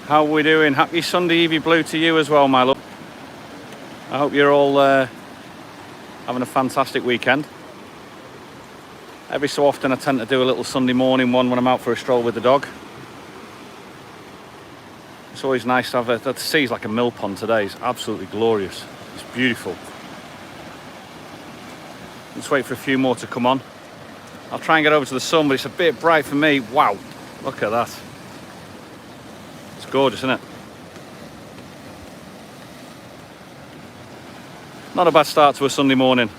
How are we doing? Happy Sunday Evie Blue to you as well, my love. I hope you're all having a fantastic weekend. Every so often I tend to do a little Sunday morning one when I'm out for a stroll with the dog. It's always nice to have the sea's like a mill pond today. It's absolutely glorious. It's beautiful. Let's wait for a few more to come on. I'll try and get over to the sun, but it's a bit bright for me. Wow, look at that. It's gorgeous, isn't it? Not a bad start to a Sunday morning.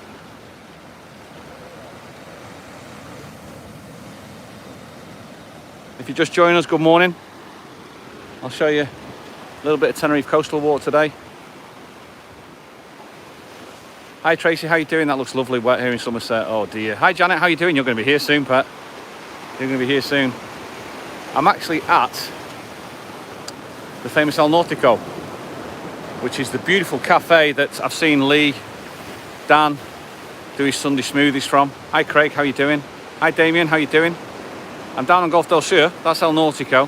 If you're just joining us, good morning. I'll show you a little bit of Tenerife coastal walk today. Hi Tracy, how you doing? That looks lovely wet here in Somerset. Oh dear. Hi Janet, how you doing? You're going to be here soon, Pat. You're going to be here soon. I'm actually at the famous El Nautico, which is the beautiful cafe that I've seen Lee, Dan do his Sunday smoothies from. Hi Craig, how you doing? Hi Damien, how you doing? I'm down on Golf del Sur. That's El Nautico.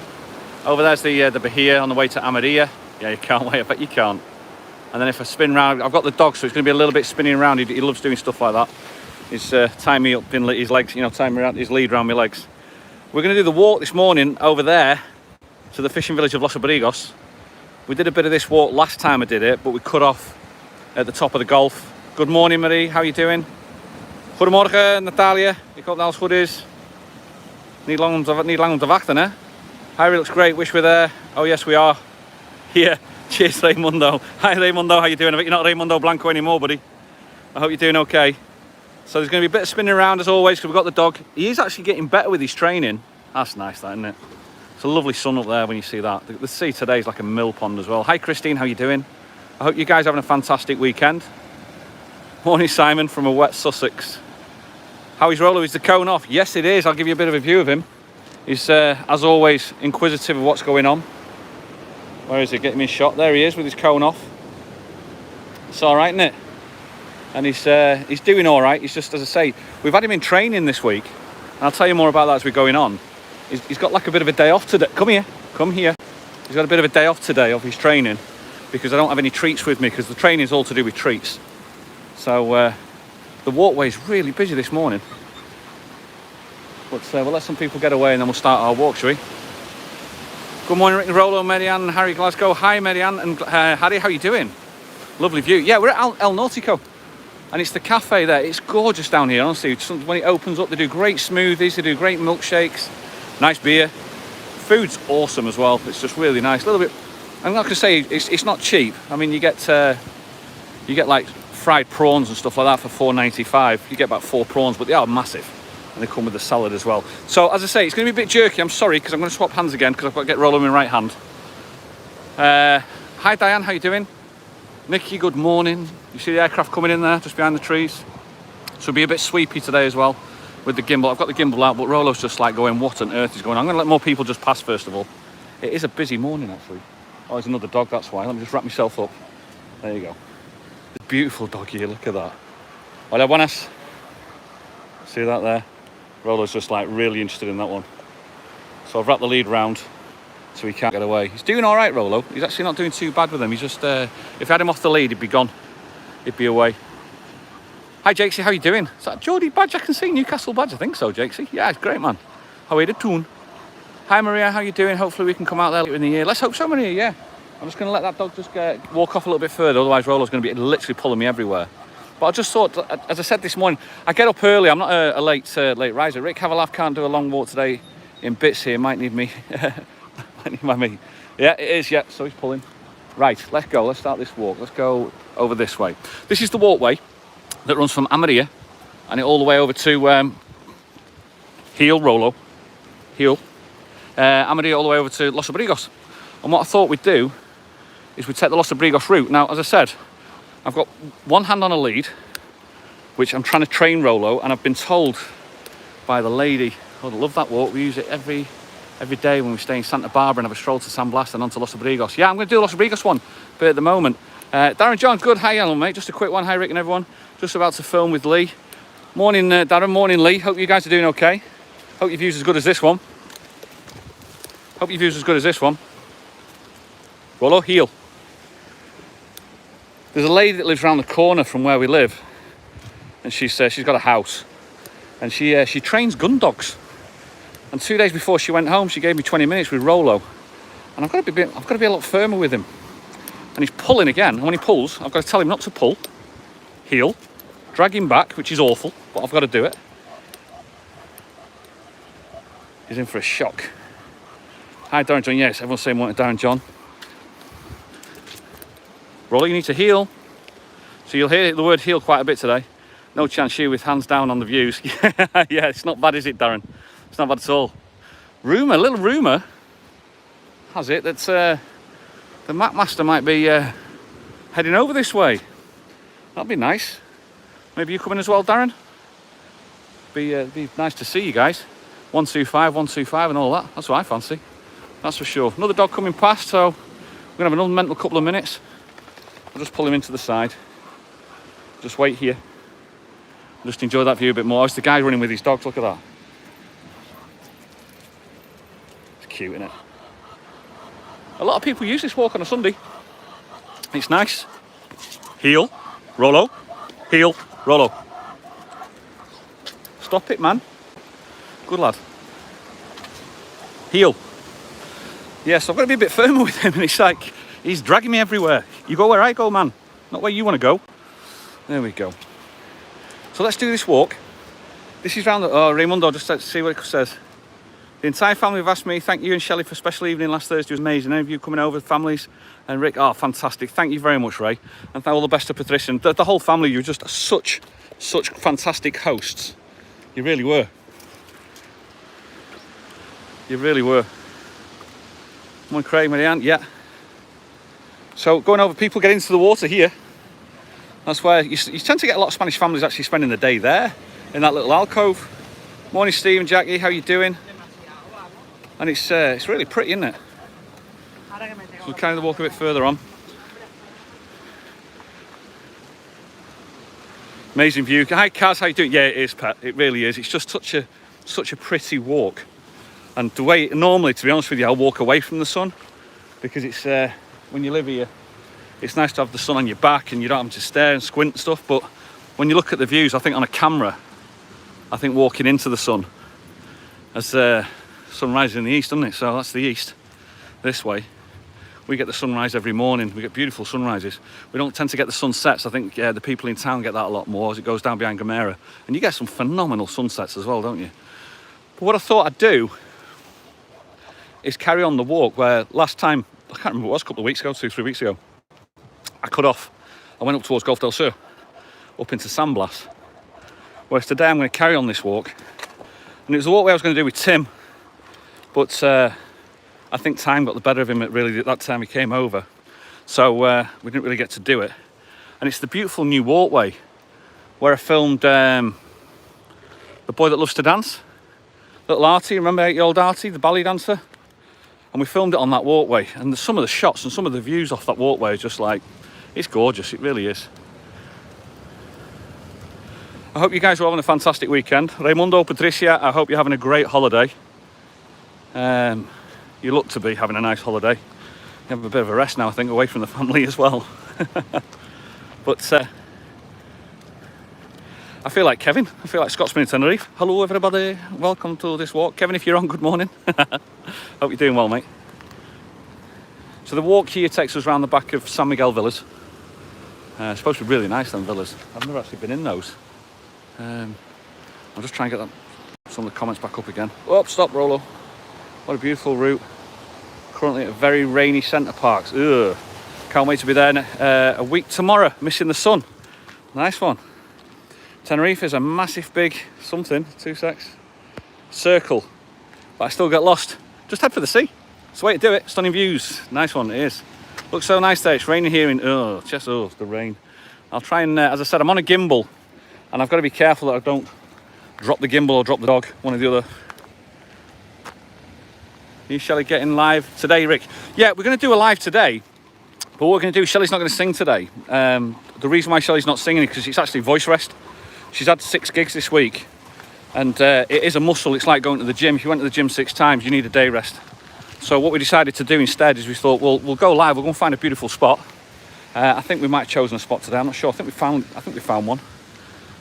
Over there's the Bahia on the way to Amarilla. Yeah, you can't wait. I bet you can't. And then if I spin round, I've got the dog, so it's going to be a little bit spinning around. He loves doing stuff like that. He's tying me up in his legs, you know, tying me around his lead around my legs. We're going to do the walk this morning over there to the fishing village of Los Abrigos. We did a bit of this walk last time I did it, but we cut off at the top of the Gulf. Good morning, Marie. How are you doing? Goedemorgen, Natalia. Ik hoop dat alles goed is. Niet lang om te wachten, hè? Harry looks great. Wish we're there. Oh, yes, we are. Here. Cheers, Raimundo. Hi, Raimundo. How you doing? I bet you're not Raimundo Blanco anymore, buddy. I hope you're doing okay. So there's going to be a bit of spinning around as always because we've got the dog. He is actually getting better with his training. That's nice, that, isn't it? It's a lovely sun up there when you see that. The sea today is like a mill pond as well. Hi, Christine. How you doing? I hope you guys are having a fantastic weekend. Morning, Simon, from a wet Sussex. How is Rolo? Is the cone off? Yes, it is. I'll give you a bit of a view of him. He's, as always, inquisitive of what's going on. Where is he? Getting me a shot. There he is with his cone off. It's all right, isn't it? And he's doing all right. He's just, as I say, we've had him in training this week. And I'll tell you more about that as we're going on. He's got like a bit of a day off today. Come here. Come here. He's got a bit of a day off today of his training because I don't have any treats with me because the training is all to do with treats. So the walkway is really busy this morning. But we'll let some people get away and then we'll start our walk, shall we? Good morning, Rick and Rolo, Marianne and Harry Glasgow. Hi, Marianne and Harry, how are you doing? Lovely view. Yeah, we're at El Nautico. And it's the cafe there. It's gorgeous down here, honestly. When it opens up, they do great smoothies, they do great milkshakes, nice beer. Food's awesome as well. It's just really nice. A little bit, I'm not going to say it's not cheap. I mean, you get like fried prawns and stuff like that for $4.95. You get about 4 prawns, but they are massive. And they come with the salad as well. So, as I say, it's going to be a bit jerky. I'm sorry, because I'm going to swap hands again, because I've got to get Rolo in my right hand. Hi, Diane. How you doing? Nikki, good morning. You see the aircraft coming in there, just behind the trees? So it'll be a bit sweepy today as well with the gimbal. I've got the gimbal out, but Rolo's just like going, what on earth is going on? I'm going to let more people just pass first of all. It is a busy morning, actually. Oh, there's another dog, that's why. Let me just wrap myself up. There you go. It's a beautiful dog here, look at that. Hola, buenas. See that there? Rolo's just like really interested in that one. So I've wrapped the lead round so he can't get away. He's doing all right, Rolo. He's actually not doing too bad with him. He's just, if I had him off the lead, he'd be gone. He'd be away. Hi, Jakesy, how you doing? Is that Geordie badge I can see? Newcastle badge, I think so, Jakesy. Yeah, it's great, man. How are you doing? Hi, Maria, how you doing? Hopefully we can come out there later in the year. Let's hope so, Maria, yeah. I'm just going to let that dog just walk off a little bit further, otherwise Rolo's going to be literally pulling me everywhere. But I just thought, as I said this morning, I get up early. I'm not a late riser. Rick, have a laugh. Can't do a long walk today in bits here. Might need me. Might need my meat. Yeah, it is. Yeah, so he's pulling. Right, let's go. Let's start this walk. Let's go over this way. This is the walkway that runs from Amarilla and it all the way over to Rolo. Amarilla all the way over to Los Abrigos. And what I thought we'd do is we'd take the Los Abrigos route. Now, as I said, I've got one hand on a lead, which I'm trying to train Rolo, and I've been told by the lady, oh, I love that walk, we use it every day when we stay in Santa Barbara and have a stroll to San Blas and on to Los Abrigos. Yeah, I'm going to do the Los Abrigos one, but at the moment, Darren John, good, hi Alan, mate, just a quick one, hi Rick and everyone, just about to film with Lee. Morning Darren, morning Lee, hope you guys are doing okay. Hope your view's as good as this one. Rolo, heel. There's a lady that lives around the corner from where we live, and she's got a house, and she trains gun dogs. And 2 days before she went home, she gave me 20 minutes with Rolo, and I've got to be a lot firmer with him. And he's pulling again, and when he pulls, I've got to tell him not to pull. Heel, drag him back, which is awful, but I've got to do it. He's in for a shock. Hi, Darren John. Yes, everyone's saying morning, Darren John. Rolo, you need to heel. So you'll hear the word heel quite a bit today. No chance you with hands down on the views. Yeah, it's not bad, is it, Darren? It's not bad at all. Little rumour has it that the Mac Master might be heading over this way. That'd be nice. Maybe you come in as well, Darren? Be nice to see you guys. 125, 125 and all that. That's what I fancy. That's for sure. Another dog coming past, so we're going to have another mental couple of minutes. I'll just pull him into the side. Just wait here. Just enjoy that view a bit more. It's the guy running with his dogs. Look at that. It's cute, isn't it? A lot of people use this walk on a Sunday. It's nice. Heel, Rolo. Heel, Rolo. Stop it, man. Good lad. Heel. Yes, I've got to be a bit firmer with him, and it's like he's dragging me everywhere. You go where I go, man. Not where you want to go. There we go. So let's do this walk. This is round the... Oh, Raimundo, just let's see what it says. The entire family have asked me, thank you and Shelley for a special evening last Thursday. It was amazing. Any of you coming over, families, and Rick, oh, fantastic. Thank you very much, Ray. And all the best to Patricia. And the whole family, you're just such fantastic hosts. You really were. You really were. Come on, Craig, Marianne, yeah. So going over, people get into the water here. That's where you tend to get a lot of Spanish families actually spending the day there, in that little alcove. Morning, Steve and Jackie, how you doing? And it's really pretty, isn't it? So we'll kind of walk a bit further on. Amazing view. Hi, Kaz, how you doing? Yeah, it is, Pat. It really is. It's just such a pretty walk. And the way normally, to be honest with you, I'll walk away from the sun because it's when you live here, it's nice to have the sun on your back and you don't have to stare and squint and stuff. But when you look at the views, I think on a camera, I think walking into the sun, as sun rises in the east, doesn't it? So that's the east. This way, we get the sunrise every morning. We get beautiful sunrises. We don't tend to get the sunsets. I think the people in town get that a lot more as it goes down behind Gomera. And you get some phenomenal sunsets as well, don't you? But what I thought I'd do is carry on the walk where last time, I can't remember what it was, a couple of weeks ago, 2-3 weeks ago, I cut off. I went up towards Golf del Sur, up into San Blas. Whereas today I'm going to carry on this walk. And it was a walkway I was going to do with Tim, but I think time got the better of him at really that time he came over. So we didn't really get to do it. And it's the beautiful new walkway where I filmed The Boy That Loves to Dance. Little Artie, remember 8-year-old Artie, the ballet dancer? And we filmed it on that walkway. And some of the shots and some of the views off that walkway are just like, it's gorgeous, it really is. I hope you guys are having a fantastic weekend. Raimundo, Patricia, I hope you're having a great holiday. You look to be having a nice holiday. You have a bit of a rest now, I think, away from the family as well. But I feel like Kevin. I feel like Scotsman in Tenerife. Hello, everybody. Welcome to this walk. Kevin, if you're on, good morning. Hope you're doing well, mate. So the walk here takes us around the back of San Miguel Villas. It's supposed to be really nice, them villas. I've never actually been in those. I'll just try and get some of the comments back up again. Oh, stop, Rolo. What a beautiful route. Currently at a very rainy Centre Parks. Ugh. Can't wait to be there a week tomorrow, missing the sun. Nice one. Tenerife is a massive big something, 2 secs, circle, but I still get lost. Just head for the sea. It's the way to do it. Stunning views. Nice one, it is. Looks so nice there. It's raining here in, the rain. I'll try and, as I said, I'm on a gimbal and I've got to be careful that I don't drop the gimbal or drop the dog, one or the other. You, Shelley, getting live today, Rick? Yeah, we're going to do a live today, but what we're going to do, Shelley's not going to sing today. The reason why Shelley's not singing is because it's actually voice rest. She's had 6 gigs this week, and it is a muscle. It's like going to the gym. If you went to the gym 6 times, you need a day rest. So what we decided to do instead is we thought we'll go live. We'll go and find a beautiful spot. I think we might have chosen a spot today. I'm not sure. I think we found one.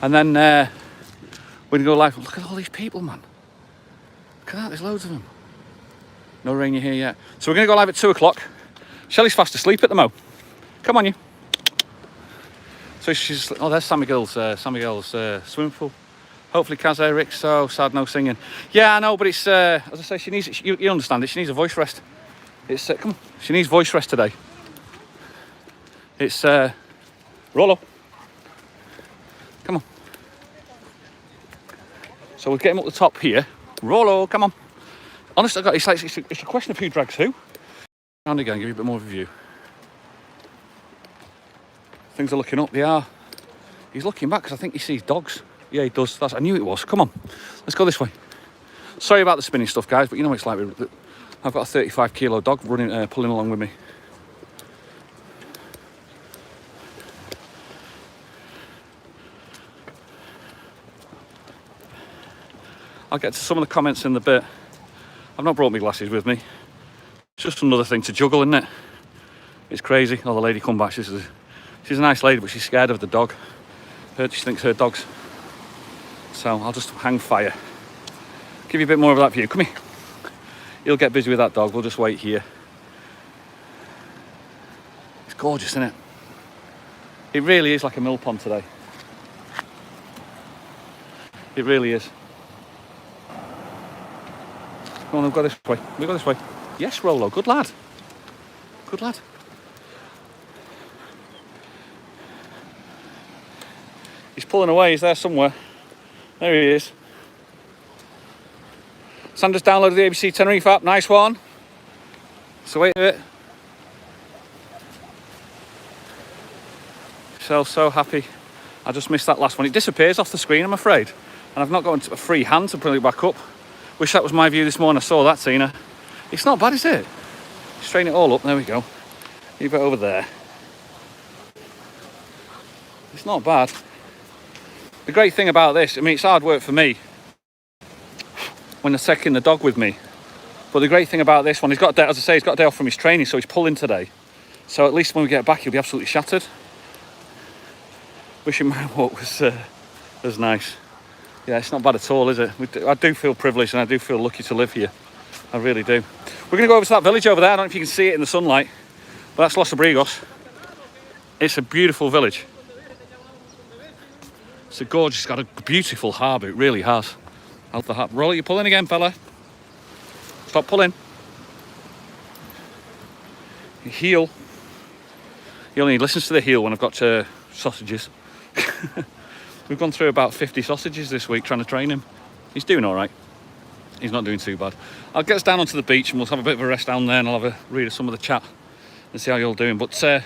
And then we're gonna go live. Look at all these people, man. Look at that. There's loads of them. No rain here yet. So we're gonna go live at 2 o'clock. Shelley's fast asleep at the mo. Come on, you. So she's. Oh, there's Sammy Gill's swimming pool. Hopefully, Kaz Eric. So sad, no singing. Yeah, I know, but it's as I say, she needs. You understand it. She needs a voice rest. It's come on. She needs voice rest today. It's Rolo. Come on. So we'll get him up the top here. Rolo, come on. Honestly, it's a question of who drags who. And again, give you a bit more of a view. Things are looking up. They are. He's looking back because I think he sees dogs. Yeah, he does. I knew it was. Come on. Let's go this way. Sorry about the spinning stuff, guys, but you know what it's like. I've got a 35 kilo dog pulling along with me. I'll get to some of the comments in a bit. I've not brought my glasses with me. It's just another thing to juggle, isn't it? It's crazy. Oh, the lady come back. She's a nice lady, but she's scared of the dog. She thinks her dog's. So I'll just hang fire. Give you a bit more of that view. Come here. He'll get busy with that dog. We'll just wait here. It's gorgeous, isn't it? It really is like a mill pond today. It really is. Come on, we'll go this way. We'll go this way. Yes, Rolo. Good lad. Good lad. He's pulling away. He's there somewhere. There he is. Sanders downloaded the ABC Tenerife app. Nice one. So wait a bit. So happy. I just missed that last one. It disappears off the screen, I'm afraid. And I've not got a free hand to bring it back up. Wish that was my view this morning. I saw that, Tina. It's not bad, is it? Straighten it all up. There we go. Leave it over there. It's not bad. The great thing about this, I mean, it's hard work for me when they're taking the dog with me. But the great thing about this one, he's got a day, as I say, he's got a day off from his training, so he's pulling today. So at least when we get back, he'll be absolutely shattered. Wishing my walk was nice. Yeah, it's not bad at all, is it? I do feel privileged and I do feel lucky to live here. I really do. We're going to go over to that village over there. I don't know if you can see it in the sunlight, but that's Los Abrigos. It's a beautiful village. It's a gorgeous, it's got a beautiful harbour. It really has. Out the harbour. Rolo, you're pulling again, fella. Stop pulling. You heel. He only listens to the heel when I've got sausages. We've gone through about 50 sausages this week trying to train him. He's doing all right. He's not doing too bad. I'll get us down onto the beach and we'll have a bit of a rest down there and I'll have a read of some of the chat and see how you're all doing. But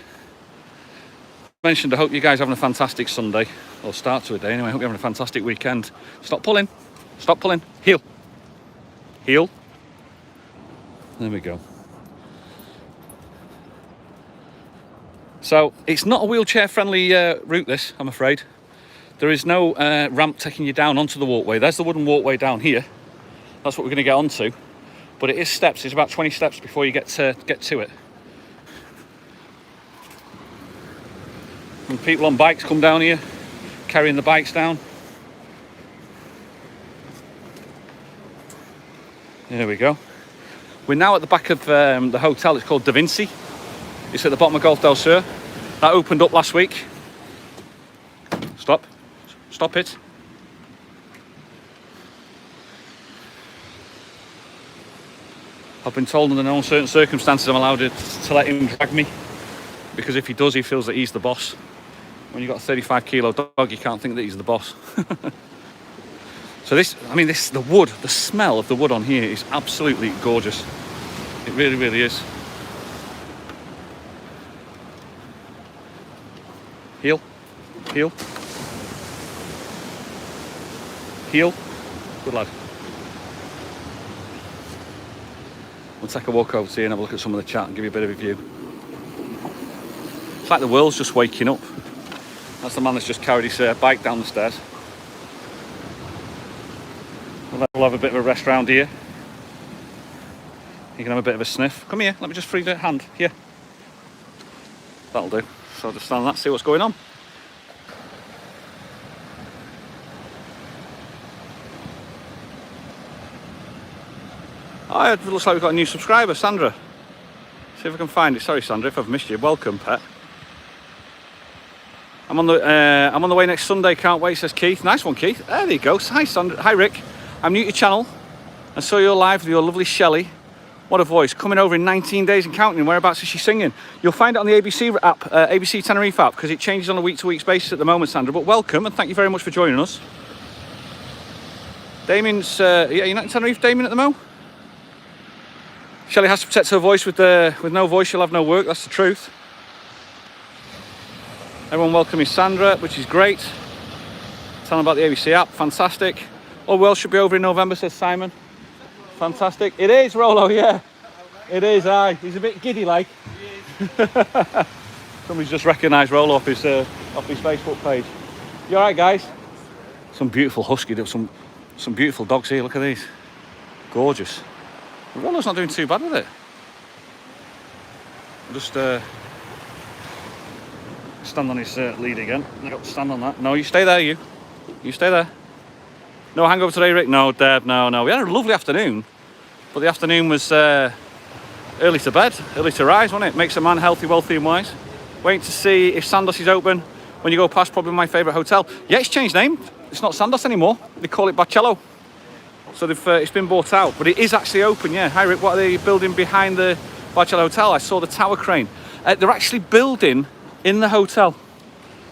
mentioned, I hope you guys are having a fantastic Sunday, or start to a day anyway. I hope you're having a fantastic weekend. Stop pulling. Stop pulling. Heel. Heel. There we go. So it's not a wheelchair friendly route, this, I'm afraid. There is no ramp taking you down onto the walkway. There's the wooden walkway down here. That's what we're going to get onto. But it is steps. It's about 20 steps before you get to it. And people on bikes come down here, carrying the bikes down. There we go. We're now at the back of the hotel. It's called Da Vinci. It's at the bottom of Golf del Sur. That opened up last week. Stop. Stop it. I've been told under no certain circumstances I'm allowed to let him drag me, because if he does, he feels that he's the boss. When you've got a 35 kilo dog, you can't think that he's the boss. So the wood, the smell of the wood on here is absolutely gorgeous. It really, really is. Heel. Heel. Heel. Good lad. We'll take a walk over to here and have a look at some of the chat and give you a bit of a view. It's like the world's just waking up. That's the man that's just carried his bike down the stairs. We'll have a bit of a rest round here. You can have a bit of a sniff. Come here, let me just free the hand. Here. That'll do. So I'll just stand on that, see what's going on. Oh, it looks like we've got a new subscriber, Sandra. See if I can find it. Sorry, Sandra, if I've missed you. Welcome, pet. I'm on the way next Sunday. Can't wait, says Keith. Nice one, Keith. There you go. Hi, Sandra. Hi, Rick. I'm new to your channel. I saw you live with your lovely Shelley. What a voice. Coming over in 19 days and counting. Whereabouts is she singing? You'll find it on the ABC app, ABC Tenerife app, because it changes on a week-to-week basis at the moment, Sandra. But welcome, and thank you very much for joining us. Damien's... yeah, you're not in Tenerife, Damien, at the moment? Shelley has to protect her voice. With no voice, she'll have no work. That's the truth. Everyone welcoming Sandra, which is great. Tell them about the ABC app. Fantastic. Oh, well, should be over in November, says Simon. Fantastic. It is, Rolo, yeah. It is, aye. He's a bit giddy, like. Somebody's just recognised Rolo off his Facebook page. You all right, guys? Some beautiful husky. Some beautiful dogs here. Look at these. Gorgeous. Rolo's not doing too bad with it. I'll just stand on his lead again. I got to stand on that. No, you stay there, you. You stay there. No hangover today, Rick? No, Deb, no. We had a lovely afternoon, but the afternoon was early to bed, early to rise, wasn't it? Makes a man healthy, wealthy and wise. Waiting to see if Sandos is open when you go past probably my favourite hotel. Yeah, it's changed name. It's not Sandos anymore. They call it Barcello. So it's been bought out, but it is actually open, yeah. Hi, Rick, what are they building behind the Barcello Hotel? I saw the tower crane. They're actually building in the hotel.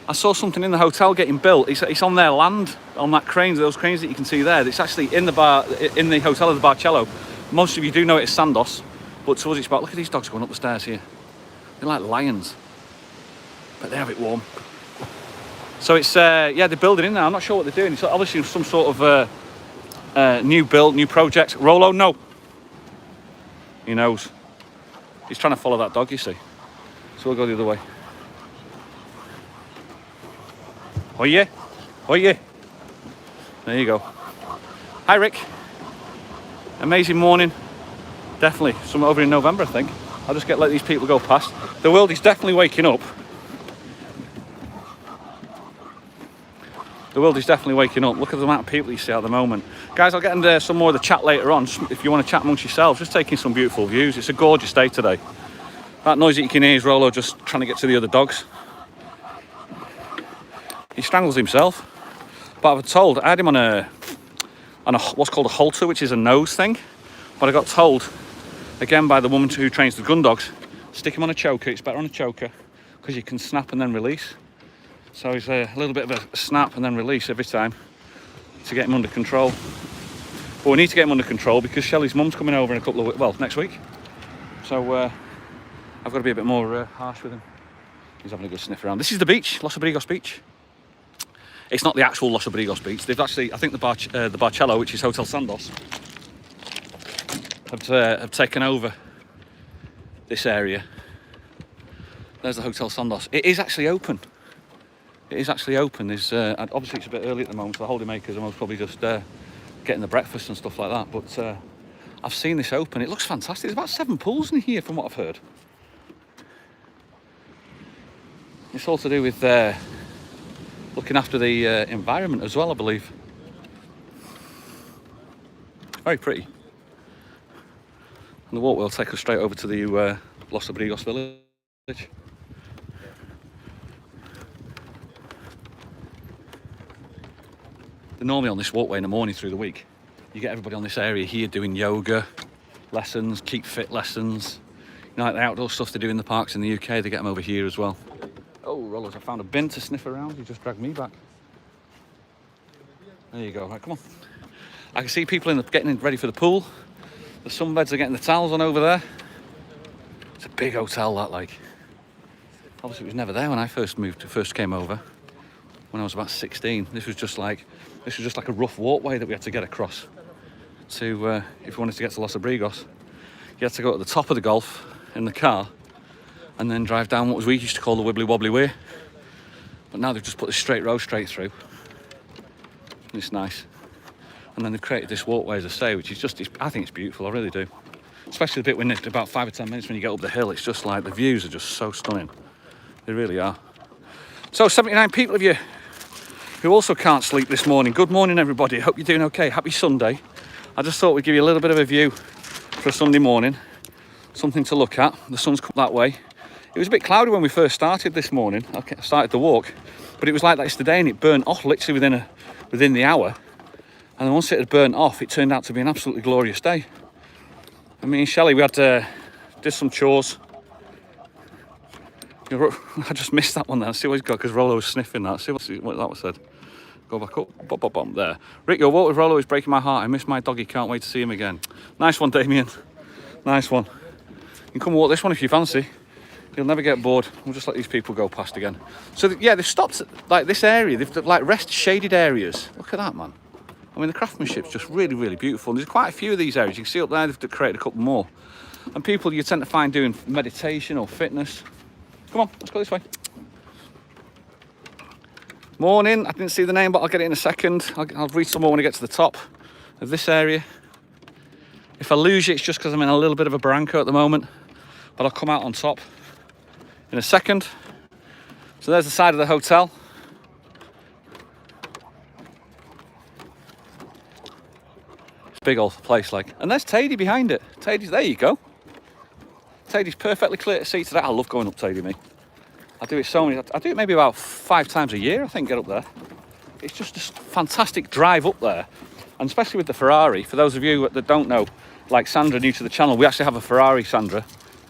I saw something in the hotel getting built. It's on their land, on that crane, those cranes that you can see there. It's actually in the hotel of the Barcello. Most of you do know it as Sandos, but to us it's about, look at these dogs going up the stairs here. They're like lions, but they have it warm. So it's, yeah, they're building in there. I'm not sure what they're doing. It's obviously some sort of new build, new project. Rolo, no. He knows. He's trying to follow that dog, you see. So we'll go the other way. Oye, oye. There you go. Hi, Rick. Amazing morning. Definitely. Some over in November, I think. I'll just let these people go past. The world is definitely waking up. The world is definitely waking up. Look at the amount of people you see at the moment. Guys, I'll get into some more of the chat later on. If you want to chat amongst yourselves, just taking some beautiful views. It's a gorgeous day today. That noise that you can hear is Rolo just trying to get to the other dogs. He strangles himself. But I've told, I had him on a what's called a halter, which is a nose thing. But I got told, again by the woman who trains the gun dogs, stick him on a choker. It's better on a choker because you can snap and then release. So it's a little bit of a snap and then release every time to get him under control. But we need to get him under control because Shelley's mum's coming over in a couple of weeks, well, next week. So I've got to be a bit more harsh with him. He's having a good sniff around. This is the beach, Los Abrigos beach. It's not the actual Los Abrigos beach. They've actually, I think the Barcello, which is Hotel Sandos, have taken over this area. There's the Hotel Sandos. It is actually open. It is actually open. There's obviously it's a bit early at the moment, so the holidaymakers are most probably just getting the breakfast and stuff like that. But I've seen this open. It looks fantastic. There's about 7 pools in here, from what I've heard. It's all to do with looking after the environment as well, I believe. Very pretty. And the walk will take us straight over to the Los Abrigos village. They're normally on this walkway in the morning through the week. You get everybody on this area here doing yoga lessons, keep fit lessons. You know, like the outdoor stuff they do in the parks in the UK, they get them over here as well. Oh, Rollers, I found a bin to sniff around. He just dragged me back. There you go. Right, come on. I can see people getting ready for the pool. The sunbeds are getting the towels on over there. It's a big hotel, that, like. Obviously, it was never there when I first came over. When I was about 16, this was just like a rough walkway that we had to get across to if we wanted to get to Los Abrigos. You had to go to the top of the Gulf in the car and then drive down what we used to call the Wibbly Wobbly Way. But now they've just put this straight road straight through. And it's nice. And then they've created this walkway, as I say, which is just, I think it's beautiful, I really do. especially the bit when it's about 5 or 10 minutes when you get up the hill. It's just like the views are just so stunning. They really are. So 79 people of you who also can't sleep this morning. Good morning, everybody. Hope you're doing okay. Happy Sunday. I just thought we'd give you a little bit of a view for a Sunday morning. Something to look at. The sun's come that way. It was a bit cloudy when we first started this morning. I started the walk, but it was like that yesterday, and it burnt off literally within the hour. And then once it had burnt off, it turned out to be an absolutely glorious day. And me and Shelley, we had did some chores. I just missed that one there. See what he's got, because Rolo was sniffing that. See what that was said. Go back up. Bop, bop, bop, there. Rick, your walk with Rolo is breaking my heart. I miss my doggy. Can't wait to see him again. Nice one, Damien. Nice one. You can come walk this one if you fancy. You'll never get bored. We'll just let these people go past again. So, yeah, they've stopped at, like, this area. They've like rest shaded areas. Look at that, man. I mean, the craftsmanship's just really, really beautiful. And there's quite a few of these areas. You can see up there, they've created a couple more. And people you tend to find doing meditation or fitness. Come on, let's go this way. Morning. I didn't see the name, but I'll get it in a second. I'll read some more when I get to the top of this area. If I lose you, it's just because I'm in a little bit of a barranco at the moment. But I'll come out on top in a second. So there's the side of the hotel. It's a big old place, like. And there's Tady behind it. Tady's, there you go. Tady's perfectly clear to see today. I love going up Tady, me. I do it maybe about 5 times a year, I think, get up there. It's just a fantastic drive up there. And especially with the Ferrari, for those of you that don't know, like Sandra, new to the channel, we actually have a Ferrari, Sandra.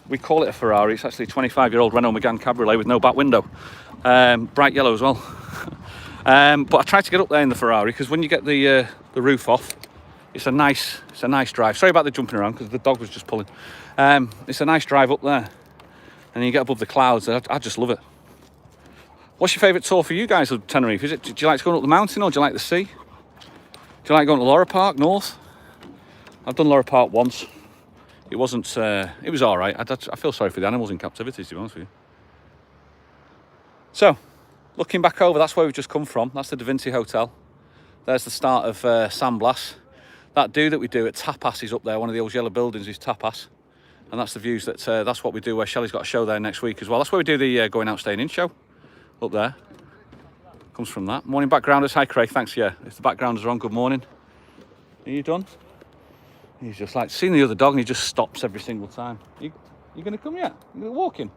We call it a Ferrari. It's actually a 25-year-old Renault Megane Cabriolet with no back window. Bright yellow as well. But I tried to get up there in the Ferrari because when you get the roof off, it's a nice drive. Sorry about the jumping around because the dog was just pulling. It's a nice drive up there. And you get above the clouds. I just love it. What's your favourite tour for you guys of Tenerife? Do you like going up the mountain or do you like the sea? Do you like going to Lora Park, north? I've done Lora Park once. It wasn't, it was all right. I feel sorry for the animals in captivity, to be honest with you. So, looking back over, that's where we've just come from. That's the Da Vinci Hotel. There's the start of San Blas. That do that we do at Tapas is up there. One of the old yellow buildings is Tapas. And that's the views that's what we do, where Shelley's got a show there next week as well. That's where we do the going out, staying in show. Up there. Comes from that. Morning backgrounders. Hi Craig, thanks, yeah. If the backgrounders are on, good morning. Are you done? He's just like, seeing the other dog and he just stops every single time. You going to come yet? You going to walk in?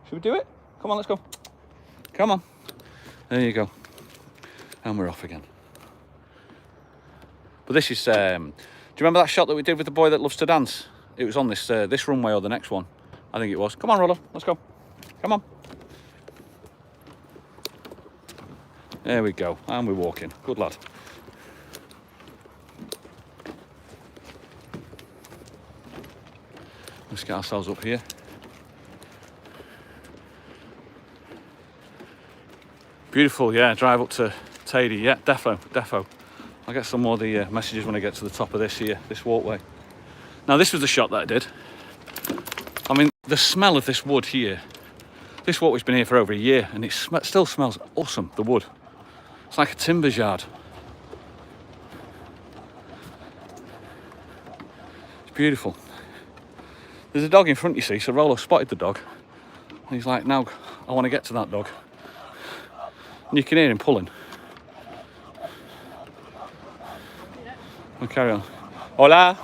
Should we do it? Come on, let's go. Come on. There you go. And we're off again. But this is, do you remember that shot that we did with the boy that loves to dance? It was on this runway or the next one. I think it was. Come on, Rolo, let's go. Come on. There we go. And we're walking. Good lad. Let's get ourselves up here. Beautiful, yeah, drive up to Tady. Yeah, defo. I'll get some more of the messages when I get to the top of this here, this walkway. Now, this was the shot that I did. I mean, the smell of this wood here. This walkway's been here for over a year, and it still smells awesome, the wood. It's like a timber yard. It's beautiful. There's a dog in front, you see, so Rolo spotted the dog. And he's like, now, I want to get to that dog. And you can hear him pulling. We'll carry on. Hola!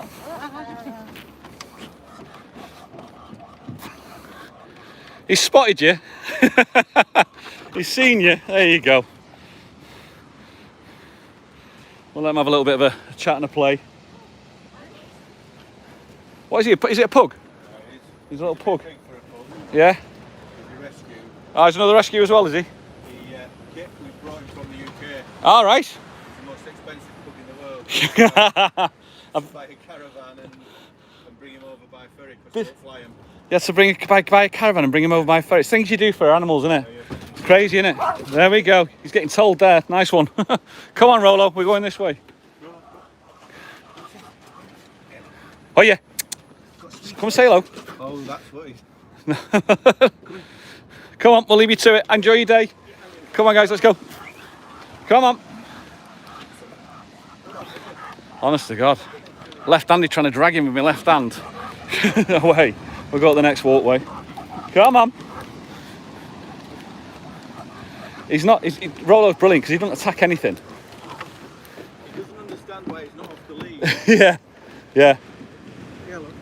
He's spotted you. He's seen you. There you go. We'll let him have a little bit of a chat and a play. What is he? Is it a pug? He's a little pug. Yeah? Oh, there's another rescue as well, is he? The kit we brought him from the UK. All right. It's the most expensive pug in the world. Buy a caravan and bring him over by ferry because we'll fly him. You have to buy a caravan and bring him over by ferry. It's things you do for animals, isn't it? Yeah. It's crazy, isn't it? There we go. He's getting told there. Nice one. Come on, Rolo. We're going this way. Oh, yeah. Come say hello. Oh, that's what he's... Come on, we'll leave you to it. Enjoy your day. Come on, guys, let's go. Come on. Honest to God. left-handed trying to drag him with my left hand. Away. We'll go to the next walkway. Come on. Rolo's brilliant because he doesn't attack anything. He doesn't understand why he's not off the lead. Yeah. Yeah, look.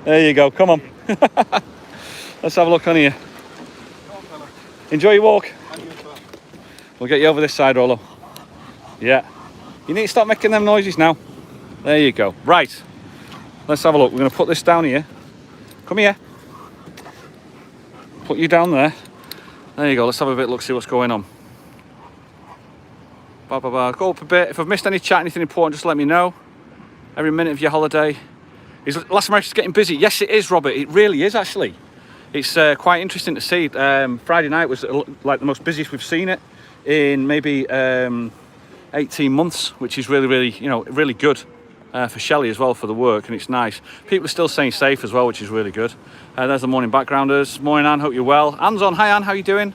There you go, come on. Let's have a look on here. Come on, fella. Enjoy your walk. And you as well. We'll get you over this side, Rolo. Yeah. You need to stop making them noises now. There you go. Right. Let's have a look. We're going to put this down here. Come here. Put you down there. There you go. Let's have a bit look, see what's going on. Go up a bit. If I've missed any chat, anything important, just let me know. Every minute of your holiday. Is Los Abrigos getting busy? Yes, it is, Robert. It really is, actually. It's quite interesting to see. Friday night was like the most busiest we've seen it in maybe 18 months, which is really, really, really good for Shelley as well for the work, and it's nice. People are still staying safe as well, which is really good. There's the morning backgrounders. Morning, Anne. Hope you're well. Anne's on. Hi, Anne. How you doing?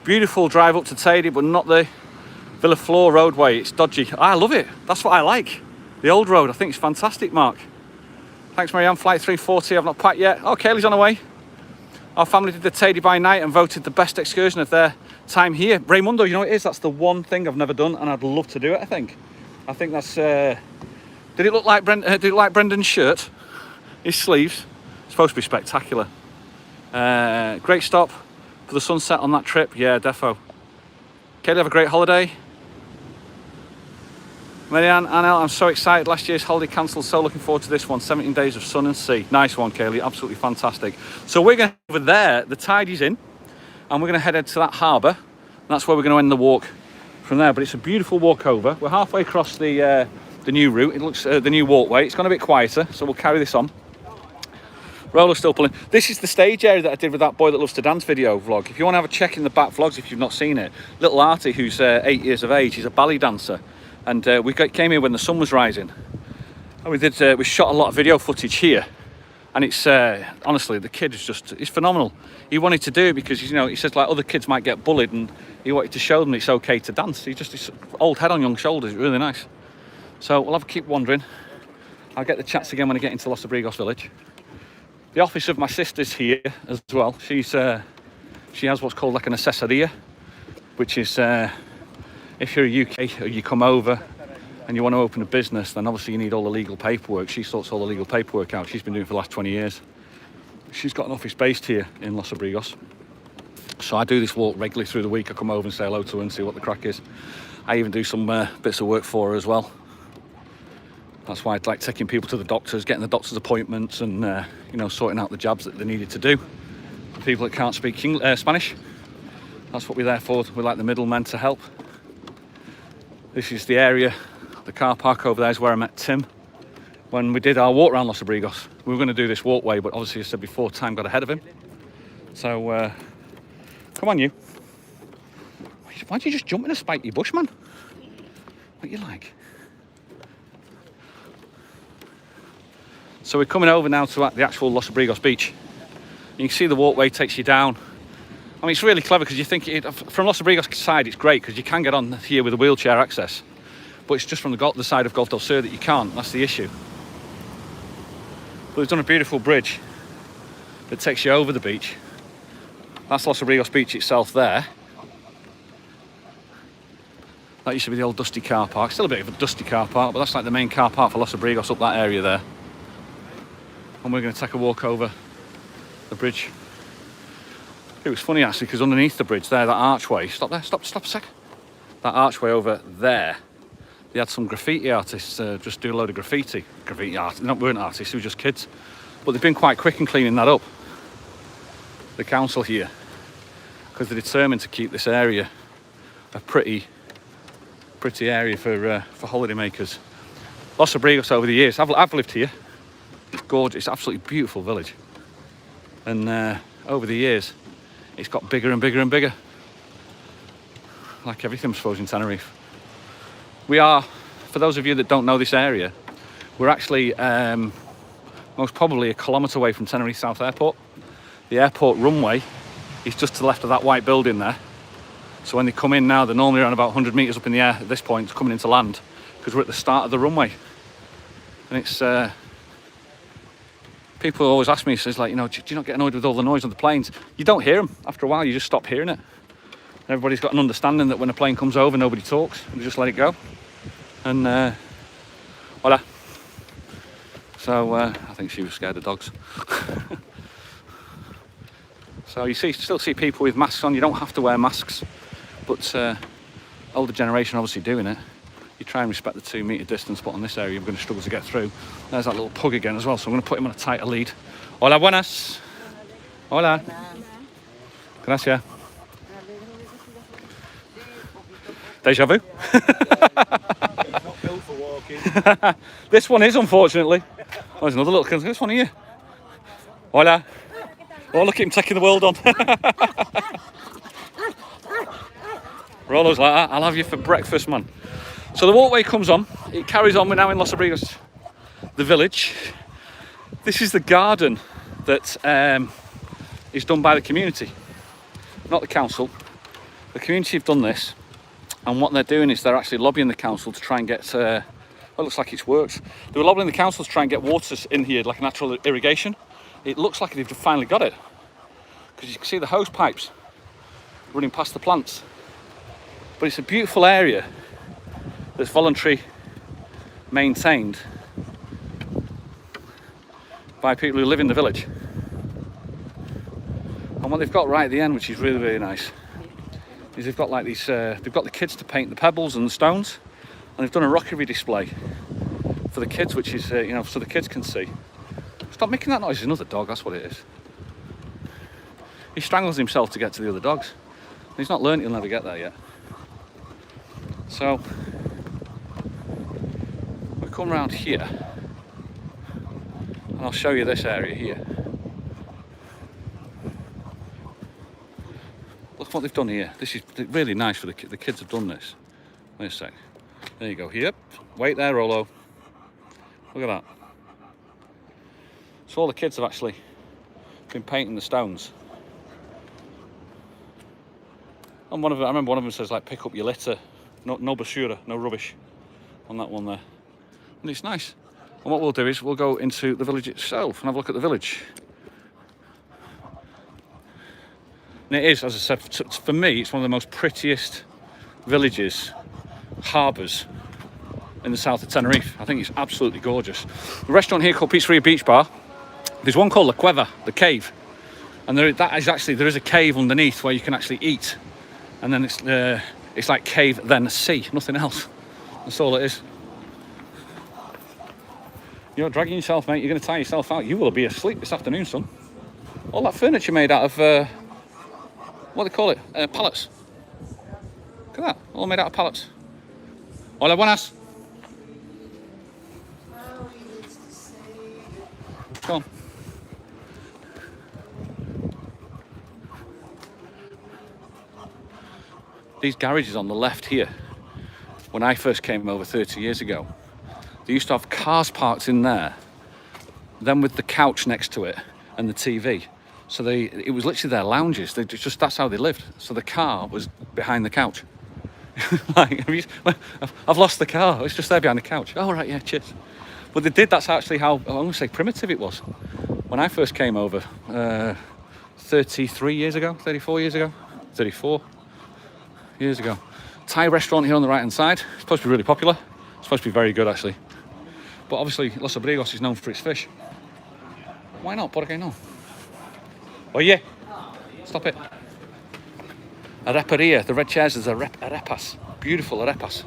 Beautiful drive up to Tady, but not the Villa Floor roadway. It's dodgy. I love it. That's what I like. The old road. I think it's fantastic, Mark. Thanks, Marianne. Flight 340. I've not packed yet. Oh, Kaylee's on her way. Our family did the Tady by night and voted the best excursion of their time here. Raimundo, you know what it is? That's the one thing I've never done, and I'd love to do it. I think that's. Did it look like Brendan's shirt? His sleeves. It's supposed to be spectacular. Great stop for the sunset on that trip. Yeah, defo. Kaylee, have a great holiday. Marianne, Anel, I'm so excited. Last year's holiday cancelled, so looking forward to this one. 17 days of sun and sea. Nice one, Kaylee. Absolutely fantastic. So we're going over there. The tide's in, and we're going to head to that harbour. That's where we're going to end the walk from there. But it's a beautiful walk over. We're halfway across the new route. It looks the new walkway. It's gone a bit quieter, so we'll carry this on. Rolo's still pulling. This is the stage area that I did with that Boy That Loves to Dance video vlog. If you want to have a check in the back vlogs, if you've not seen it, little Artie, who's 8 years of age, he's a ballet dancer. And we came here when the sun was rising, and we shot a lot of video footage here, and it's honestly, the kid is he's phenomenal. He wanted to do it because he says like other kids might get bullied, and he wanted to show them it's okay to dance. He's old head on young shoulders. Really nice. So we'll have to keep wandering. I'll get the chats again when I get into Los Abrigos village. The office of my sister's here as well. She has what's called like an assessoria, which is if you're a UK or you come over and you want to open a business, then obviously you need all the legal paperwork. She sorts all the legal paperwork out. She's been doing it for the last 20 years. She's got an office based here in Los Abrigos. So I do this walk regularly through the week. I come over and say hello to her and see what the crack is. I even do some bits of work for her as well. That's why I like taking people to the doctors, getting the doctor's appointments, and sorting out the jabs that they needed to do. For people that can't speak Spanish, that's what we're there for. We're like the middlemen to help. This is the area, the car park over there is where I met Tim when we did our walk around Los Abrigos. We were going to do this walkway, but obviously, as I said before, time got ahead of him. So, come on, you. Why don't you just jump in a spiky bush, man? What you like? So we're coming over now to the actual Los Abrigos beach. You can see the walkway takes you down. I mean, it's really clever because you think from Los Abrigos side it's great because you can get on here with a wheelchair access, but it's just from the side of Golf del Sur that you can't. That's the issue. But they've done a beautiful bridge that takes you over the beach. That's Los Abrigos beach itself there. That used to be the old dusty car park. Still a bit of a dusty car park, but that's like the main car park for Los Abrigos up that area there. And we're going to take a walk over the bridge. It was funny actually because underneath the bridge there, that archway, stop a sec. That archway over there, they had some graffiti artists just do a load of graffiti. Graffiti artists, they weren't artists, they were just kids. But they've been quite quick in cleaning that up. The council here, because they're determined to keep this area a pretty area for holidaymakers. Los Abrigos over the years, I've lived here. It's gorgeous, it's an absolutely beautiful village. And over the years, it's got bigger and bigger and bigger. Like everything, I suppose, in Tenerife. We are, for those of you that don't know this area, we're actually most probably 1 kilometre away from Tenerife South Airport. The airport runway is just to the left of that white building there. So when they come in now, they're normally around about 100 metres up in the air at this point, coming into land, because we're at the start of the runway. And it's, people always ask me, says like, you know, do you not get annoyed with all the noise on the planes? You don't hear them. After a while, you just stop hearing it. Everybody's got an understanding that when a plane comes over, nobody talks, and just let it go. And voila. So I think she was scared of dogs. So you still see people with masks on. You don't have to wear masks, but older generation obviously doing it. You try and respect the 2 metre distance, but on this area you're going to struggle to get through. There's that little pug again as well, so I'm going to put him on a tighter lead. Hola, buenas. Hola. Gracias. Deja vu. Not built for walking. This one is, unfortunately. Oh, there's another little. This one here. Hola. Oh, look at him taking the world on. Rolo's like that. I'll have you for breakfast, man. So the walkway comes on. It carries on. We're now in Los Abrigos, the village. This is the garden that is done by the community, not the council. The community have done this, and what they're doing is they're actually lobbying the council to try and get. Well, it looks like it's worked. They were lobbying the council to try and get water in here, like natural irrigation. It looks like they've finally got it, because you can see the hose pipes running past the plants. But it's a beautiful area that's voluntary maintained by people who live in the village. And what they've got right at the end, which is really, really nice, is they've got like these, they've got the kids to paint the pebbles and the stones, and they've done a rockery display for the kids, which is, you know, so the kids can see. Stop making that noise, there's another dog, that's what it is. He strangles himself to get to the other dogs. He's not learned, he'll never get there yet. So, we'll come round here, and I'll show you this area here. Look what they've done here. This is really nice for the kids have done this. Wait a sec. There you go. Yep. Wait there, Rolo. Look at that. So all the kids have actually been painting the stones. And I remember one of them says like, pick up your litter. No basura, no rubbish on that one there. And it's nice. And what we'll do is we'll go into the village itself and have a look at the village. And it is, as I said, for me, it's one of the most prettiest villages, harbours in the south of Tenerife. I think it's absolutely gorgeous. The restaurant here called Pizzeria Beach Bar. There's one called La Cueva, the cave. And there is a cave underneath where you can actually eat. And then it's like cave, then sea, nothing else. That's all it is. You're dragging yourself, mate. You're going to tire yourself out. You will be asleep this afternoon, son. All that furniture made out of, what do they call it? Pallets. Look at that. All made out of pallets. Hola, buenas. Come on. These garages on the left here, when I first came over 30 years ago, they used to have cars parked in there, then with the couch next to it and the TV. So it was literally their lounges. That's how they lived. So the car was behind the couch. Like, I've lost the car. It's just there behind the couch. Oh, right, yeah, cheers. But they did. That's actually how, I want to say, primitive it was. When I first came over, 33 years ago, 34 years ago, 34 years ago. Thai restaurant here on the right-hand side. It's supposed to be really popular. It's supposed to be very good, actually. But obviously, Los Abrigos is known for its fish. Why not? ¿Por qué no? Oye, stop it. Areparia, the red chairs is arepas. Beautiful arepas.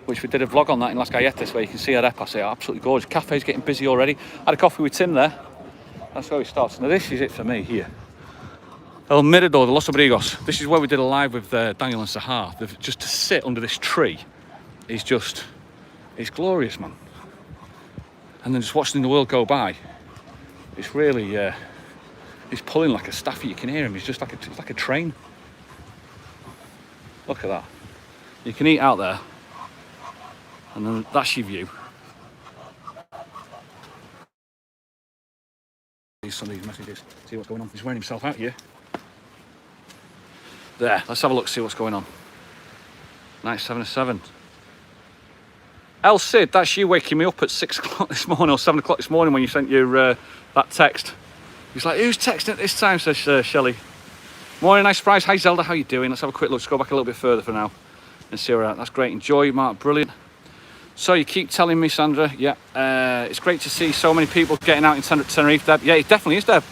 Which we did a vlog on that in Las Galletas, where you can see arepas. They're absolutely gorgeous. Cafe's getting busy already. Had a coffee with Tim there. That's where we started. Now this is it for me here. El Mirador de Los Abrigos. This is where we did a live with Daniel and Sahar. Just to sit under this tree is just, it's glorious, man. And then just watching the world go by, it's really, he's pulling like a staffy. You can hear him. He's just like it's like a train. Look at that. You can eat out there, and then that's your view. Some of these messages. See what's going on. He's wearing himself out here. There, let's have a look, see what's going on. Night 7 to 7. El Cid, that's you waking me up at 6 o'clock this morning, or 7 o'clock this morning when you sent your that text. He's like, who's texting at this time, says Shelley. Morning, nice surprise. Hi Zelda, how you doing? Let's have a quick look. Let's go back a little bit further for now and see where we're at. That's great. Enjoy, Mark, brilliant. So you keep telling me, Sandra, yeah, it's great to see so many people getting out in Tenerife, Deb. Yeah, it definitely is, Deb.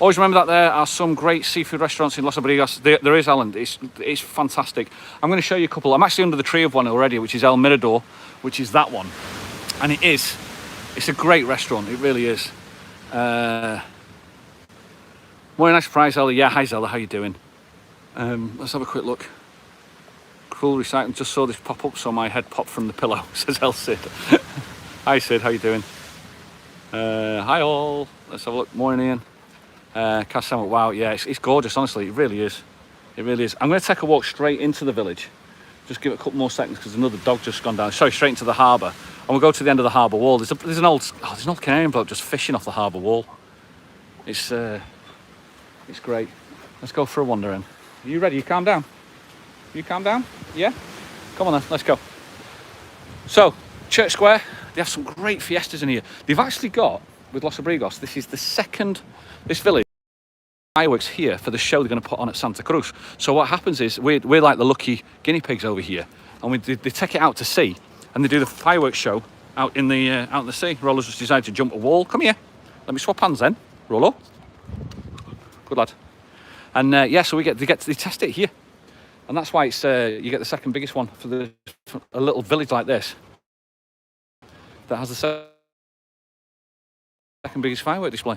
Always remember that there are some great seafood restaurants in Los Abrigos. There is, Alan. It's fantastic. I'm going to show you a couple. I'm actually under the tree of one already, which is El Mirador, which is that one. And it's a great restaurant. It really is. Morning, nice surprise, Zelda. Yeah, hi Zelda, how you doing? Let's have a quick look. Cool recycling. Just saw this pop up, so my head popped from the pillow, says El Cid. Hi Sid, how you doing? Hi all. Let's have a look. Morning, Ian. Cast Salmon, wow, yeah, it's gorgeous, honestly, it really is. It really is. I'm going to take a walk straight into the village. Just give it a couple more seconds because another dog just gone down. Sorry, straight into the harbour. And we'll go to the end of the harbour wall. There's an old Canarian bloke just fishing off the harbour wall. It's great. Let's go for a wander in. Are you ready? You calm down? You calm down? Yeah? Come on then, let's go. So, Church Square, they have some great fiestas in here. They've actually got, with Los Abrigos, this is the second, this village, fireworks here for the show they're going to put on at Santa Cruz. So what happens is we're like the lucky guinea pigs over here, and they take it out to sea, and they do the fireworks show out in the sea. Rolo's just decided to jump a wall. Come here, let me swap hands then, Rolo. Good lad. And yeah, so they test it here, and that's why it's you get the second biggest one for a little village like this that has the second biggest firework display.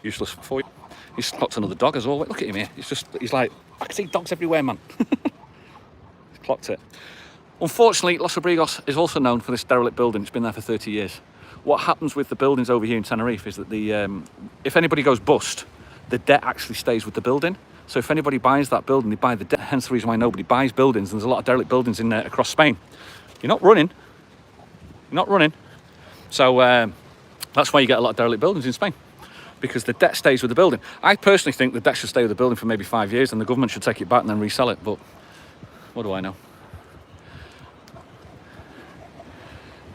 Useless for you. He's clocked another dog as well. Look at him here. He's like, I can see dogs everywhere, man. He's clocked it. Unfortunately, Los Abrigos is also known for this derelict building. It's been there for 30 years. What happens with the buildings over here in Tenerife is that if anybody goes bust, the debt actually stays with the building. So if anybody buys that building, they buy the debt. Hence the reason why nobody buys buildings. And there's a lot of derelict buildings in there across Spain. You're not running. So that's why you get a lot of derelict buildings in Spain, because the debt stays with the building. I personally think the debt should stay with the building for maybe 5 years and the government should take it back and then resell it, but what do I know?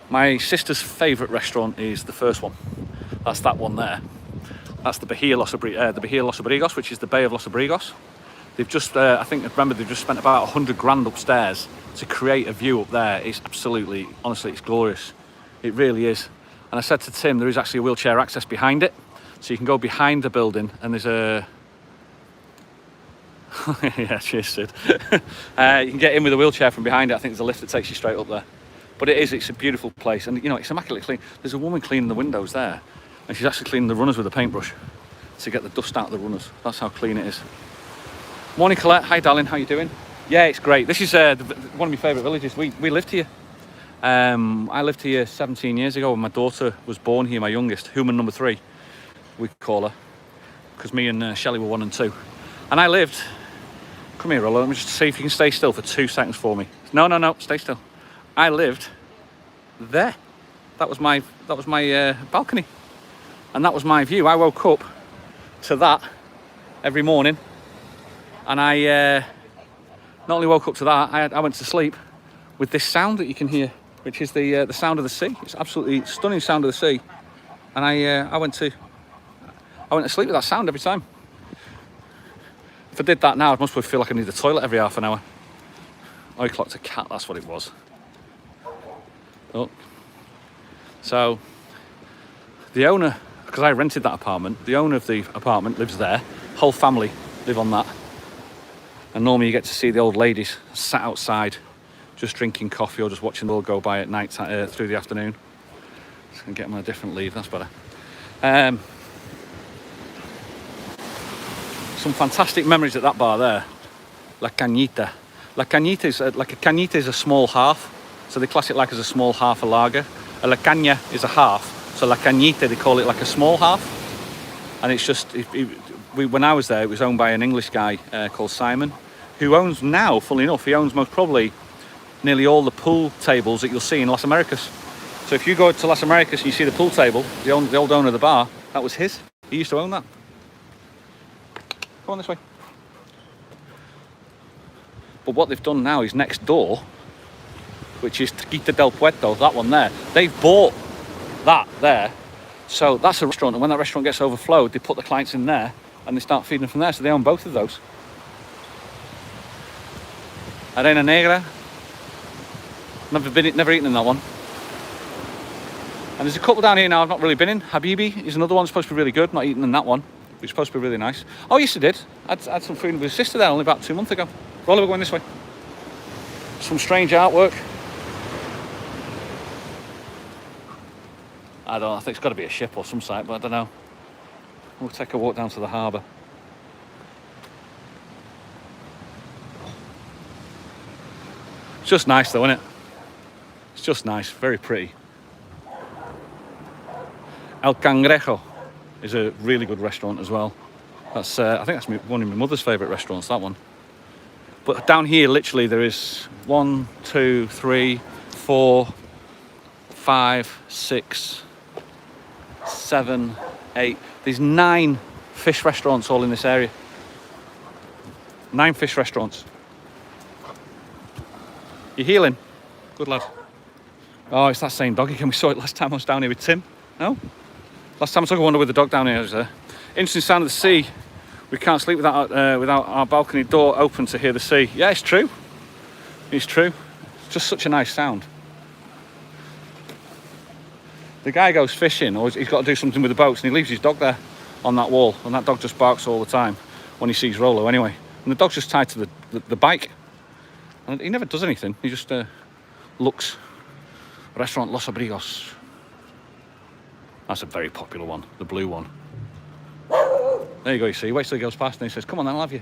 My sister's favourite restaurant is the first one. That's that one there. That's the Bahia Los Abrigos, which is the Bay of Los Abrigos. They've just, they've just spent about 100 grand upstairs to create a view up there. It's absolutely, honestly, it's glorious. It really is. And I said to Tim, there is actually a wheelchair access behind it. So you can go behind the building and there's a... yeah, cheers, Sid. You can get in with a wheelchair from behind it. I think there's a lift that takes you straight up there. But it's a beautiful place. And, you know, it's immaculately clean. There's a woman cleaning the windows there. And she's actually cleaning the runners with a paintbrush to get the dust out of the runners. That's how clean it is. Morning, Colette. Hi, darling. How you doing? Yeah, it's great. This is one of my favourite villages. We lived here. I lived here 17 years ago when my daughter was born here, my youngest, human number 3, we call her, because me and Shelley were 1 and 2. And I lived, come here, Rolo, let me just see if you can stay still for 2 seconds for me. No, stay still. I lived there. That was my balcony. And that was my view. I woke up to that every morning. And I not only woke up to that, I went to sleep with this sound that you can hear, which is the sound of the sea. It's absolutely stunning sound of the sea. And I went to sleep with that sound every time. If I did that now, I must feel like I need the toilet every half an hour. I clocked a cat, that's what it was. Oh. So, the owner, because I rented that apartment, the owner of the apartment lives there. Whole family live on that. And normally you get to see the old ladies sat outside, just drinking coffee or just watching the world go by at night through the afternoon. Just gonna get them on a different leave, that's better. Some fantastic memories at that bar there. La Cañita. La Cañita is a cañita is a small half, so they class it like as a small half a lager. A La Caña is a half, so La Cañita they call it like a small half. And it's just, when I was there, it was owned by an English guy called Simon, who owns now, funnily enough, he owns most probably nearly all the pool tables that you'll see in Las Americas. So if you go to Las Americas and you see the pool table, the old owner of the bar, that was his. He used to own that. Come on this way. But what they've done now is next door, which is Quita del Puerto, that one there, they've bought that there. So that's a restaurant, and when that restaurant gets overflowed, they put the clients in there and they start feeding them from there. So they own both of those. Arena Negra. Never eaten in that one. And there's a couple down here now I've not really been in. Habibi is another one supposed to be really good. Not eaten in that one. It's supposed to be really nice. Oh, yes, I did. I had some food with his sister there only about 2 months ago. Rolo, we're going this way. Some strange artwork. I don't know. I think it's got to be a ship or some site, but I don't know. We'll take a walk down to the harbour. It's just nice though, isn't it? It's just nice. Very pretty. El Cangrejo is a really good restaurant as well. That's I think that's one of my mother's favourite restaurants, that one. But down here, literally, there is 1, 2, 3, 4, 5, 6, 7, 8. There's 9 fish restaurants all in this area. 9 fish restaurants. You healing? Good lad. Oh, it's that same dog again. We saw it last time I was down here with Tim. No? Last time I took a wander with the dog down here, I was there. Interesting sound of the sea. We can't sleep without our balcony door open to hear the sea. Yeah, it's true. It's true. It's just such a nice sound. The guy goes fishing, or he's got to do something with the boats, and he leaves his dog there on that wall, and that dog just barks all the time when he sees Rolo anyway. And the dog's just tied to the bike. And he never does anything. He just looks. Restaurant Los Abrigos. That's a very popular one, the blue one. There you go, you see. He waits till he goes past and he says, come on then, I'll have you.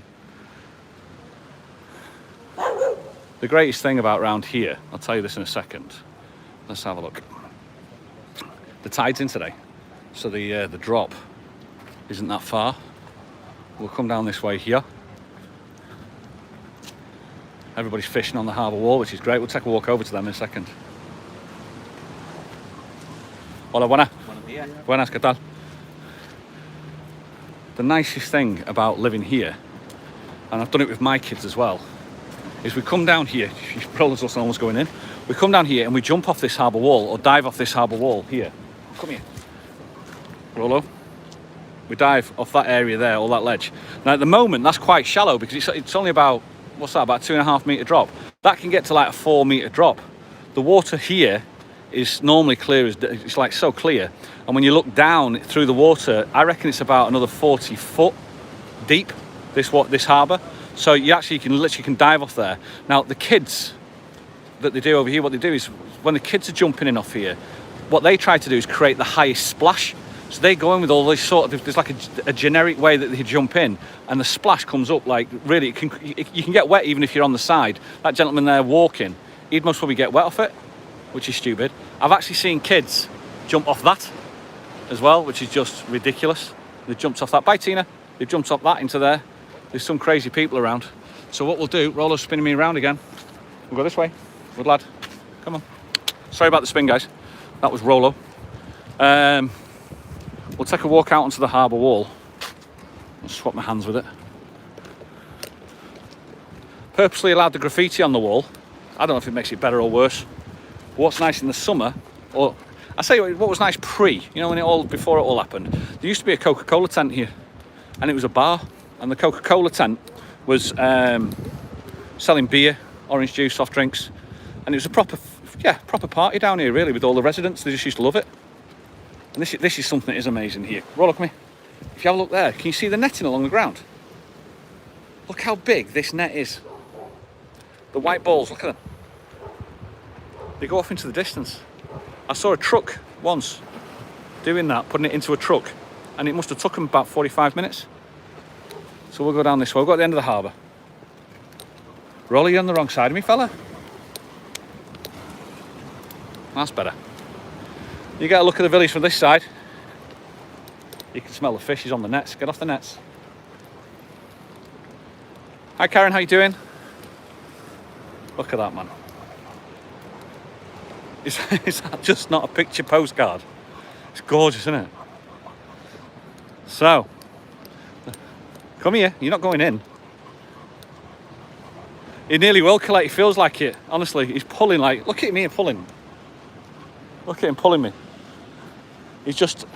The greatest thing about round here, I'll tell you this in a second. Let's have a look. The tide's in today, so the drop isn't that far. We'll come down this way here. Everybody's fishing on the harbour wall, which is great. We'll take a walk over to them in a second. Hola, buenas. Buenas, ¿qué tal? The nicest thing about living here, and I've done it with my kids as well, is we come down here. Rolo's also almost going in. We come down here and we jump off this harbour wall or dive off this harbour wall here. Come here, Rolo. We dive off that area there, all that ledge. Now at the moment that's quite shallow because it's only about, what's that, about 2.5 metre drop. That can get to like a 4 metre drop. The water here is normally clear, it's like so clear, and when you look down through the water, I reckon it's about another 40 foot deep, this harbour. So you can literally dive off there. Now the kids that they do over here, what they do is when the kids are jumping in off here, what they try to do is create the highest splash. So they go in with all this sort of, there's like a generic way that they jump in, and the splash comes up like really, you can get wet even if you're on the side. That gentleman there walking, he'd most probably get wet off it, which is stupid. I've actually seen kids jump off that as well, which is just ridiculous. They've jumped off that. Bye, Tina. They've jumped off that into there. There's some crazy people around. So what we'll do, Rolo's spinning me around again. We'll go this way. Good lad. Come on. Sorry about the spin, guys. That was Rolo. We'll take a walk out onto the harbour wall. I'll swap my hands with it. Purposely allowed the graffiti on the wall. I don't know if it makes it better or worse. What's nice in the summer, or I say what was nice before it all happened, there used to be a Coca-Cola tent here, and it was a bar, and the Coca-Cola tent was selling beer, orange juice, soft drinks, and it was a proper party down here really with all the residents. They just used to love it. And this is something that is amazing here. Rolo, come here. If you have a look there, can you see the netting along the ground? Look how big this net is. The white balls, look at them. They go off into the distance. I saw a truck once doing that, putting it into a truck, and it must have took them about 45 minutes. So we'll go down this way. We'll go at the end of the harbour. Rolo, you're on the wrong side of me, fella. That's better. You get a look at the village from this side. You can smell the fishes on the nets. Get off the nets. Hi Karen, how you doing? Look at that, man. Is that just not a picture postcard? It's gorgeous, isn't it? So, come here. You're not going in. He nearly will collect, he feels like it. Honestly, he's pulling like, look at me pulling. Look at him pulling me. He's just,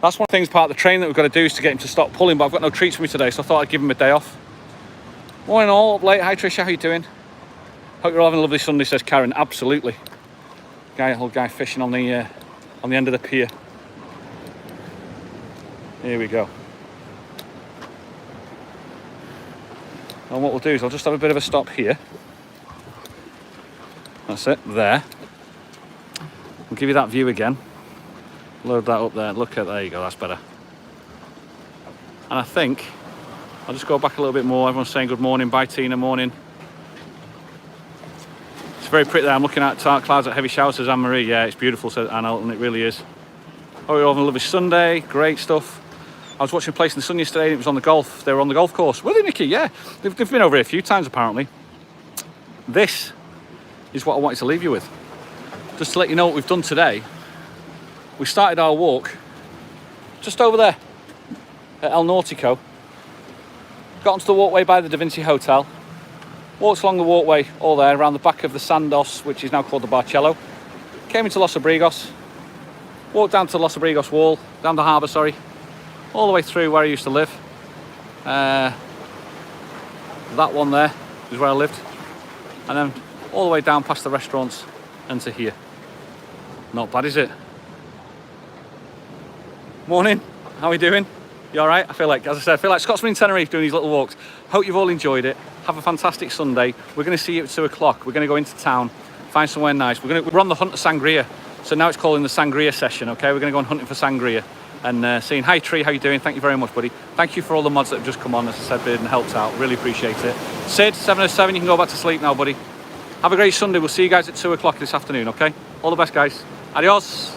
that's one of the things, part of the training that we've got to do is to get him to stop pulling, but I've got no treats for me today, so I thought I'd give him a day off. Morning all, up late. Hi Tricia, how you doing? Hope you're all having a lovely Sunday, says Karen. Absolutely. Old guy fishing on the end of the pier. Here we go. And what we'll do is I'll just have a bit of a stop here. That's it, there. We'll give you that view again. Load that up there. Look at, there you go, that's better. And I think I'll just go back a little bit more. Everyone's saying good morning. Bye Tina, morning. It's very pretty there. I'm looking at dark clouds at heavy showers, says Anne-Marie. Yeah, it's beautiful, says Anne Elton, it really is. Oh, you're having a lovely Sunday. Great stuff. I was watching Place in the Sun yesterday and it was on the golf. They were on the golf course. Were they, Nikki? Yeah. They've been over here a few times apparently. This is what I wanted to leave you with. Just to let you know what we've done today. We started our walk just over there at El Nautico. Got onto the walkway by the Da Vinci Hotel. Walked along the walkway all there around the back of the Sandos, which is now called the Barcello. Came into Los Abrigos. Walked down to Los Abrigos wall, down the harbour, sorry. All the way through where I used to live. That one there is where I lived. And then all the way down past the restaurants and to here. Not bad, is it? Morning, how are we doing? You all right? I feel like, as I said, I feel like Scotsman in Tenerife doing these little walks. Hope you've all enjoyed it. Have a fantastic Sunday. We're going to see you at 2 o'clock. We're going to go into town, find somewhere nice. We're on the hunt of sangria. So now it's calling the sangria session, okay? We're going to go on hunting for sangria. And saying, hi Tree, how you doing? Thank you very much, buddy. Thank you for all the mods that have just come on, as I said, and helped out. Really appreciate it. Sid, 707, you can go back to sleep now, buddy. Have a great Sunday. We'll see you guys at 2 o'clock this afternoon, okay? All the best, guys. Adios.